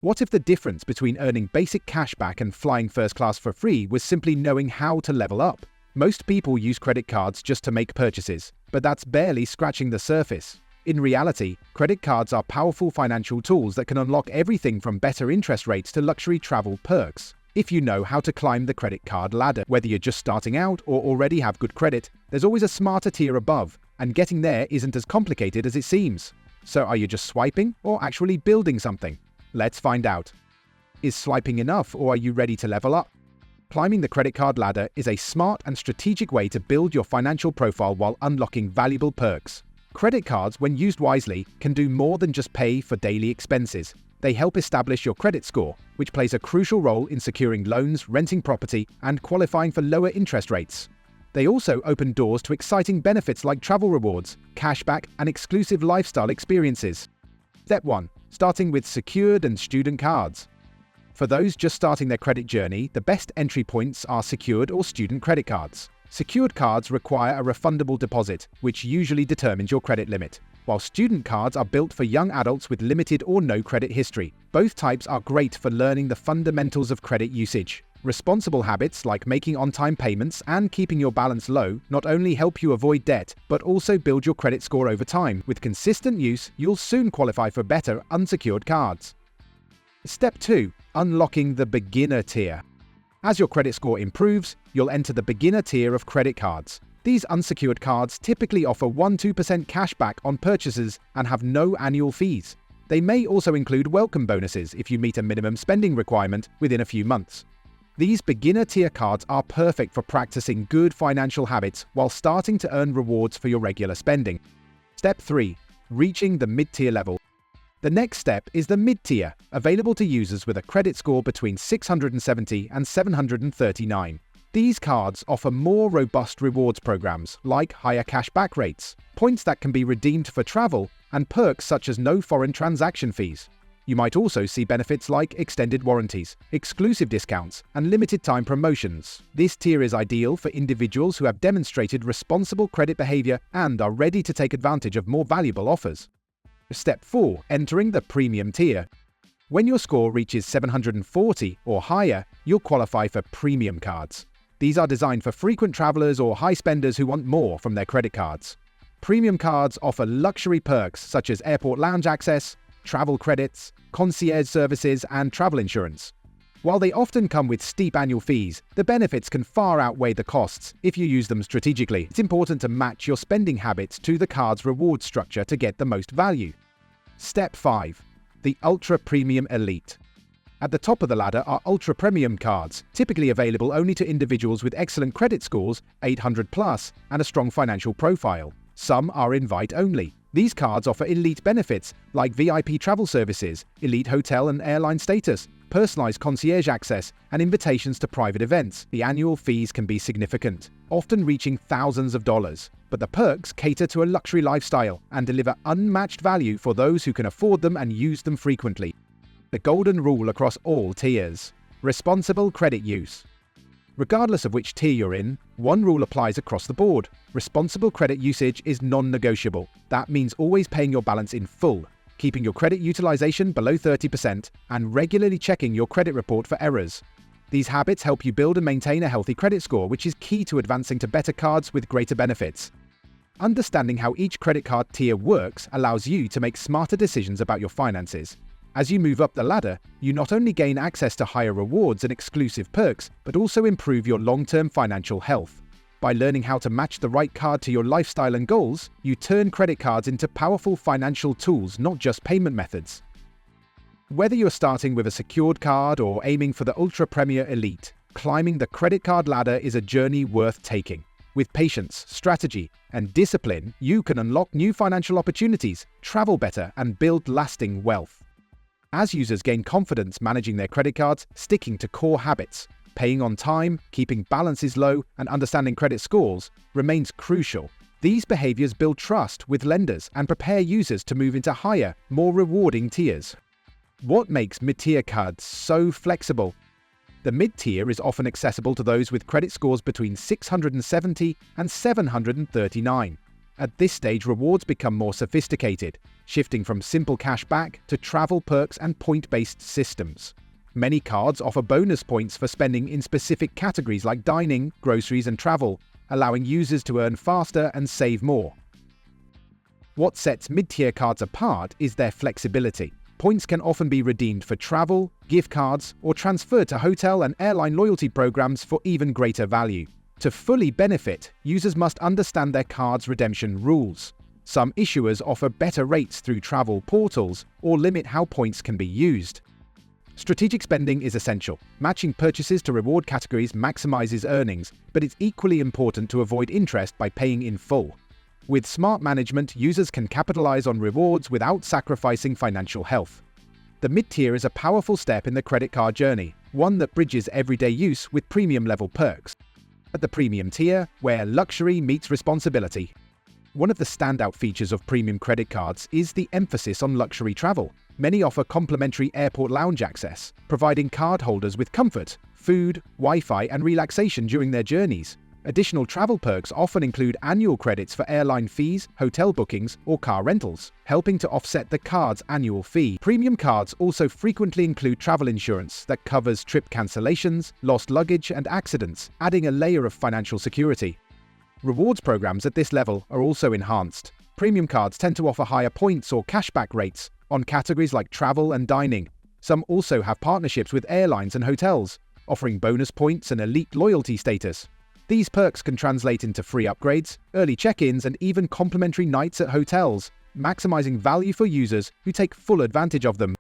What if the difference between earning basic cashback and flying first class for free was simply knowing how to level up? Most people use credit cards just to make purchases, but that's barely scratching the surface. In reality, credit cards are powerful financial tools that can unlock everything from better interest rates to luxury travel perks. If you know how to climb the credit card ladder, whether you're just starting out or already have good credit, there's always a smarter tier above, and getting there isn't as complicated as it seems. So are you just swiping or actually building something? Let's find out. Is swiping enough, or are you ready to level up? Climbing the credit card ladder is a smart and strategic way to build your financial profile while unlocking valuable perks. Credit cards, when used wisely, can do more than just pay for daily expenses. They help establish your credit score, which plays a crucial role in securing loans, renting property, and qualifying for lower interest rates. They also open doors to exciting benefits like travel rewards, cashback, and exclusive lifestyle experiences. Step 1. Starting with secured and student cards. For those just starting their credit journey, the best entry points are secured or student credit cards. Secured cards require a refundable deposit, which usually determines your credit limit, while student cards are built for young adults with limited or no credit history. Both types are great for learning the fundamentals of credit usage. Responsible habits like making on-time payments and keeping your balance low not only help you avoid debt, but also build your credit score over time. With consistent use, you'll soon qualify for better unsecured cards. Step 2. Unlocking the beginner tier. As your credit score improves, you'll enter the beginner tier of credit cards. These unsecured cards typically offer 1-2% cashback on purchases and have no annual fees. They may also include welcome bonuses if you meet a minimum spending requirement within a few months. These beginner tier cards are perfect for practicing good financial habits while starting to earn rewards for your regular spending. Step 3. Reaching the mid-tier level. The next step is the mid-tier, available to users with a credit score between 670 and 739. These cards offer more robust rewards programs like higher cashback rates, points that can be redeemed for travel, and perks such as no foreign transaction fees. You might also see benefits like extended warranties, exclusive discounts, and limited-time promotions. This tier is ideal for individuals who have demonstrated responsible credit behavior and are ready to take advantage of more valuable offers. Step 4. Entering the premium tier. When your score reaches 740 or higher, you'll qualify for premium cards. These are designed for frequent travelers or high spenders who want more from their credit cards. Premium cards offer luxury perks such as airport lounge access, travel credits, concierge services, and travel insurance. While they often come with steep annual fees, the benefits can far outweigh the costs if you use them strategically. It's important to match your spending habits to the card's reward structure to get the most value. Step 5. The Ultra Premium Elite. At the top of the ladder are Ultra Premium cards, typically available only to individuals with excellent credit scores, 800+, and a strong financial profile. Some are invite only. These cards offer elite benefits like VIP travel services, elite hotel and airline status, personalized concierge access, and invitations to private events. The annual fees can be significant, often reaching thousands of dollars, but the perks cater to a luxury lifestyle and deliver unmatched value for those who can afford them and use them frequently. The golden rule across all tiers: responsible credit use. Regardless of which tier you're in, one rule applies across the board. Responsible credit usage is non-negotiable. That means always paying your balance in full, keeping your credit utilization below 30%, and regularly checking your credit report for errors. These habits help you build and maintain a healthy credit score, which is key to advancing to better cards with greater benefits. Understanding how each credit card tier works allows you to make smarter decisions about your finances. As you move up the ladder, you not only gain access to higher rewards and exclusive perks, but also improve your long-term financial health. By learning how to match the right card to your lifestyle and goals, you turn credit cards into powerful financial tools, not just payment methods. Whether you're starting with a secured card or aiming for the Ultra Premier Elite, climbing the credit card ladder is a journey worth taking. With patience, strategy, and discipline, you can unlock new financial opportunities, travel better, and build lasting wealth. As users gain confidence managing their credit cards, sticking to core habits, paying on time, keeping balances low, and understanding credit scores remains crucial. These behaviors build trust with lenders and prepare users to move into higher, more rewarding tiers. What makes mid-tier cards so flexible? The mid-tier is often accessible to those with credit scores between 670 and 739. At this stage, rewards become more sophisticated, shifting from simple cashback to travel perks and point-based systems. Many cards offer bonus points for spending in specific categories like dining, groceries, and travel, allowing users to earn faster and save more. What sets mid-tier cards apart is their flexibility. Points can often be redeemed for travel, gift cards, or transferred to hotel and airline loyalty programs for even greater value. To fully benefit, users must understand their card's redemption rules. Some issuers offer better rates through travel portals or limit how points can be used. Strategic spending is essential. Matching purchases to reward categories maximizes earnings, but it's equally important to avoid interest by paying in full. With smart management, users can capitalize on rewards without sacrificing financial health. The mid-tier is a powerful step in the credit card journey, one that bridges everyday use with premium-level perks. At the premium tier, where luxury meets responsibility. One of the standout features of premium credit cards is the emphasis on luxury travel. Many offer complimentary airport lounge access, providing cardholders with comfort, food, Wi-Fi, and relaxation during their journeys. Additional travel perks often include annual credits for airline fees, hotel bookings, or car rentals, helping to offset the card's annual fee. Premium cards also frequently include travel insurance that covers trip cancellations, lost luggage, and accidents, adding a layer of financial security. Rewards programs at this level are also enhanced. Premium cards tend to offer higher points or cashback rates on categories like travel and dining. Some also have partnerships with airlines and hotels, offering bonus points and elite loyalty status. These perks can translate into free upgrades, early check-ins, and even complimentary nights at hotels, maximizing value for users who take full advantage of them.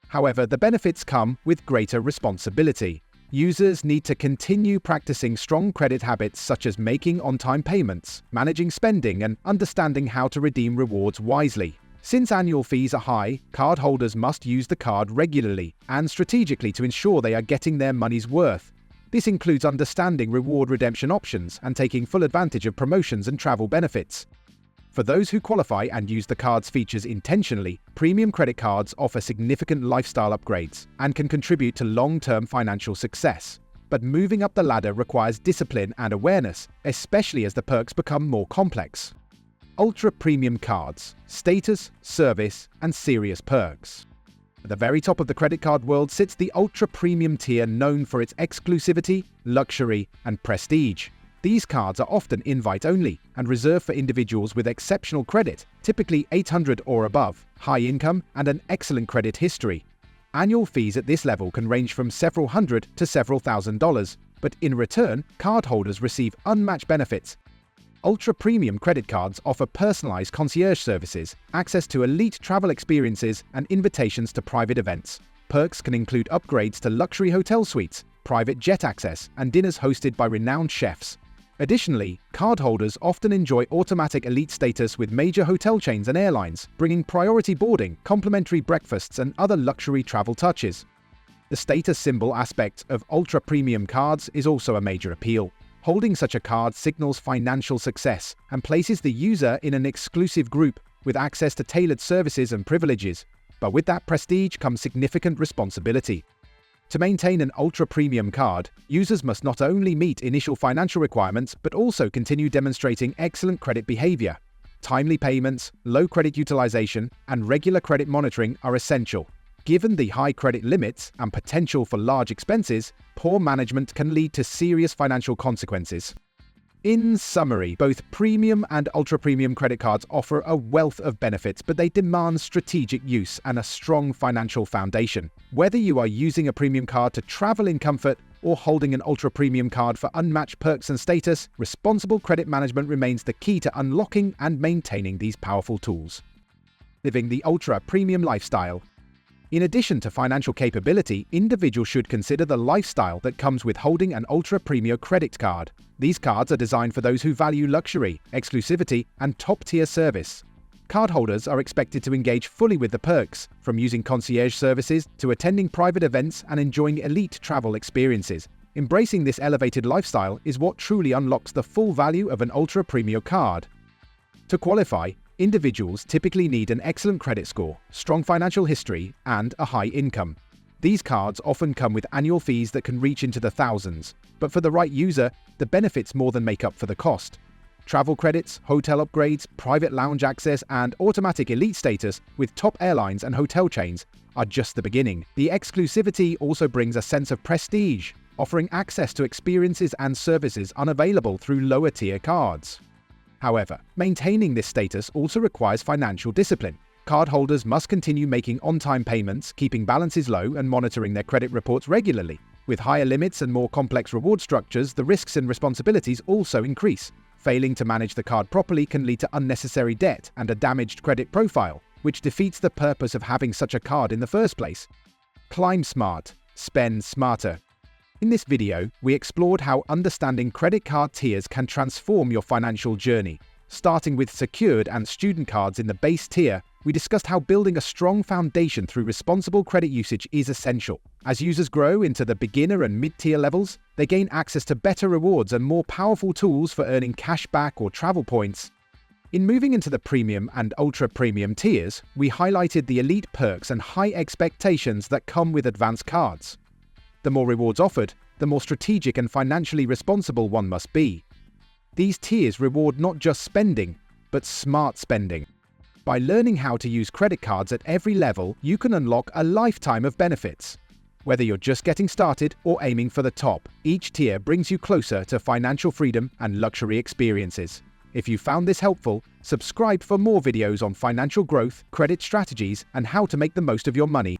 However, the benefits come with greater responsibility. Users need to continue practicing strong credit habits such as making on-time payments, managing spending, and understanding how to redeem rewards wisely. Since annual fees are high, cardholders must use the card regularly and strategically to ensure they are getting their money's worth. This includes understanding reward redemption options and taking full advantage of promotions and travel benefits. For those who qualify and use the card's features intentionally, premium credit cards offer significant lifestyle upgrades and can contribute to long-term financial success. But moving up the ladder requires discipline and awareness, especially as the perks become more complex. Ultra-premium cards, status, service, and serious perks. At the very top of the credit card world sits the ultra-premium tier known for its exclusivity, luxury, and prestige. These cards are often invite-only and reserved for individuals with exceptional credit, typically 800 or above, high income, and an excellent credit history. Annual fees at this level can range from several hundred to several $1,000s, but in return, cardholders receive unmatched benefits. Ultra-premium credit cards offer personalized concierge services, access to elite travel experiences, and invitations to private events. Perks can include upgrades to luxury hotel suites, private jet access, and dinners hosted by renowned chefs. Additionally, cardholders often enjoy automatic elite status with major hotel chains and airlines, bringing priority boarding, complimentary breakfasts, and other luxury travel touches. The status symbol aspect of ultra-premium cards is also a major appeal. Holding such a card signals financial success and places the user in an exclusive group with access to tailored services and privileges. But with that prestige comes significant responsibility. To maintain an ultra-premium card, users must not only meet initial financial requirements but also continue demonstrating excellent credit behavior. Timely payments, low credit utilization, and regular credit monitoring are essential. Given the high credit limits and potential for large expenses, poor management can lead to serious financial consequences. In summary, both premium and ultra-premium credit cards offer a wealth of benefits, but they demand strategic use and a strong financial foundation. Whether you are using a premium card to travel in comfort or holding an ultra-premium card for unmatched perks and status, responsible credit management remains the key to unlocking and maintaining these powerful tools. Living the ultra-premium lifestyle. In addition to financial capability, individuals should consider the lifestyle that comes with holding an ultra-premium credit card. These cards are designed for those who value luxury, exclusivity, and top-tier service. Cardholders are expected to engage fully with the perks, from using concierge services to attending private events and enjoying elite travel experiences. Embracing this elevated lifestyle is what truly unlocks the full value of an ultra-premium card. To qualify, individuals typically need an excellent credit score, strong financial history, and a high income. These cards often come with annual fees that can reach into the thousands, but for the right user, the benefits more than make up for the cost. Travel credits, hotel upgrades, private lounge access, and automatic elite status with top airlines and hotel chains are just the beginning. The exclusivity also brings a sense of prestige, offering access to experiences and services unavailable through lower-tier cards. However, maintaining this status also requires financial discipline. Cardholders must continue making on-time payments, keeping balances low, and monitoring their credit reports regularly. With higher limits and more complex reward structures, the risks and responsibilities also increase. Failing to manage the card properly can lead to unnecessary debt and a damaged credit profile, which defeats the purpose of having such a card in the first place. Climb smart, spend smarter. In this video, we explored how understanding credit card tiers can transform your financial journey. Starting with secured and student cards in the base tier, we discussed how building a strong foundation through responsible credit usage is essential. As users grow into the beginner and mid-tier levels, they gain access to better rewards and more powerful tools for earning cashback or travel points. In moving into the premium and ultra-premium tiers, we highlighted the elite perks and high expectations that come with advanced cards. The more rewards offered, the more strategic and financially responsible one must be. These tiers reward not just spending, but smart spending. By learning how to use credit cards at every level, you can unlock a lifetime of benefits. Whether you're just getting started or aiming for the top, each tier brings you closer to financial freedom and luxury experiences. If you found this helpful, subscribe for more videos on financial growth, credit strategies, and how to make the most of your money.